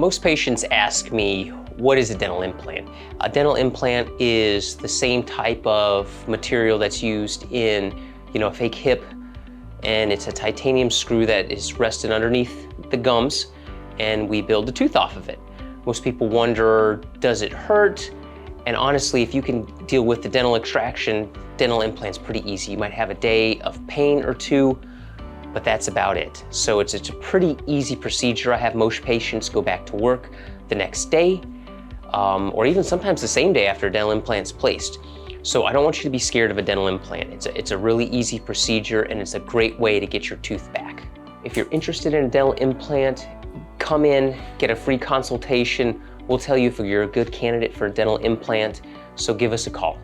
Most patients ask me, what is a dental implant? A dental implant is the same type of material that's used in, a fake hip, and it's a titanium screw that is rested underneath the gums, and we build the tooth off of it. Most people wonder, does it hurt? And honestly, if you can deal with the dental extraction, dental implant's pretty easy. You might have a day of pain or two, but that's about it. So it's a pretty easy procedure. I have most patients go back to work the next day, or even sometimes the same day after a dental implant's placed. So I don't want you to be scared of a dental implant. It's a really easy procedure, and it's a great way to get your tooth back. If you're interested in a dental implant, come in, get a free consultation. We'll tell you if you're a good candidate for a dental implant, so give us a call.